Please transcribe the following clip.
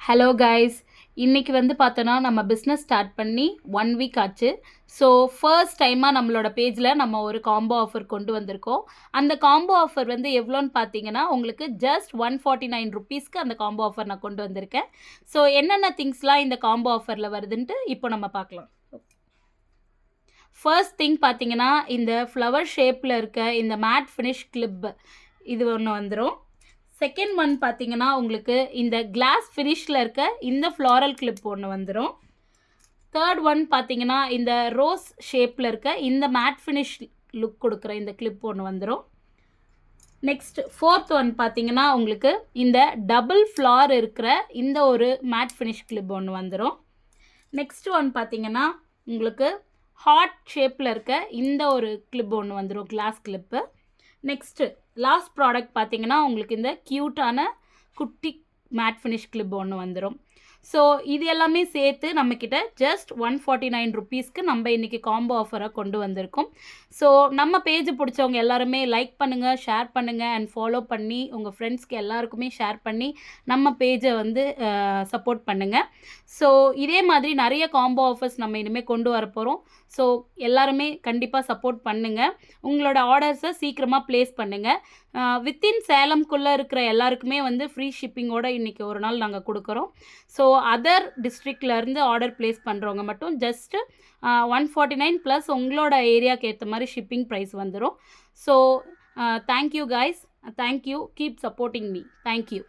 Hello guys, இன்னைக்கு வந்து பார்த்தோன்னா நம்ம பிஸ்னஸ் ஸ்டார்ட் பண்ணி 1 வீக் ஆச்சு. ஸோ ஃபர்ஸ்ட் டைமாக நம்மளோட பேஜில் நம்ம ஒரு காம்போ ஆஃபர் கொண்டு வந்திருக்கோம். அந்த காம்போ ஆஃபர் வந்து எவ்வளோன்னு பார்த்தீங்கன்னா உங்களுக்கு ஜஸ்ட் 149 ருபீஸ்க்கு அந்த காம்போ ஆஃபர் நான் கொண்டு வந்திருக்கேன். ஸோ என்னென்ன திங்ஸ்லாம் இந்த காம்போ ஆஃபரில் வருதுன்ட்டு இப்போ நம்ம பார்க்கலாம். ஃபர்ஸ்ட் திங் பார்த்தீங்கன்னா இந்த ஃப்ளவர் ஷேப்பில் இருக்க இந்த மேட் ஃபினிஷ் கிளிப் இது ஒன்று வந்துடும். செகண்ட் ஒன் பார்த்தீங்கன்னா உங்களுக்கு இந்த கிளாஸ் ஃபினிஷில் இருக்க இந்த ஃப்ளாரல் கிளிப் ஒன்று வந்துடும். தேர்ட் ஒன் பார்த்தீங்கன்னா இந்த ரோஸ் ஷேப்பில் இருக்க இந்த மேட் ஃபினிஷ் லுக் கொடுக்குற இந்த கிளிப் ஒன்று வந்துடும். நெக்ஸ்ட் ஃபோர்த் ஒன் பார்த்தீங்கன்னா உங்களுக்கு இந்த டபுள் ஃப்ளார் இருக்கிற இந்த ஒரு மேட் ஃபினிஷ் கிளிப் ஒன்று வந்துடும். நெக்ஸ்ட் ஒன் பார்த்தீங்கன்னா உங்களுக்கு ஹார்ட் ஷேப்பில் இருக்க இந்த ஒரு கிளிப் ஒன்று வந்துடும், glass clip. Next last product பார்த்தீங்கன்னா உங்களுக்கு இந்த க்யூட்டான குட்டி மேட் ஃபினிஷ் கிளிப் ஒன்று வந்துடும். ஸோ இது எல்லாமே சேர்த்து நம்மக்கிட்ட ஜஸ்ட் 149 ருபீஸ்க்கு நம்ம இன்றைக்கி காம்போ ஆஃபராக கொண்டு வந்திருக்கோம். ஸோ நம்ம பேஜ் பிடிச்சவங்க எல்லாருமே லைக் பண்ணுங்கள், ஷேர் பண்ணுங்கள் அண்ட் ஃபாலோ பண்ணி உங்கள் ஃப்ரெண்ட்ஸ்க்கு எல்லாருக்குமே ஷேர் பண்ணி நம்ம பேஜை வந்து சப்போர்ட் பண்ணுங்கள். ஸோ இதே மாதிரி நிறைய காம்போ ஆஃபர்ஸ் நம்ம இனிமேல் கொண்டு வர போகிறோம். ஸோ எல்லாருமே கண்டிப்பாக சப்போர்ட் பண்ணுங்கள். உங்களோட ஆர்டர்ஸை சீக்கிரமாக ப்ளேஸ் பண்ணுங்கள். வித்தின் சேலம்குள்ளே இருக்கிற எல்லாருக்குமே வந்து ஃப்ரீ ஷிப்பிங்கோடு இன்றைக்கி ஒரு நாள் நாங்கள் கொடுக்குறோம். ஸோ அதர் டிஸ்ட்ரிக்ட்லேருந்து ஆர்டர் ப்ளேஸ் பண்ணுறவங்க மட்டும் ஜஸ்ட்டு 149 ப்ளஸ் உங்களோட ஏரியாவுக்கு ஏற்ற மாதிரி ஷிப்பிங் ப்ரைஸ் வந்துடும். So thank you guys, thank you, keep supporting me, thank you.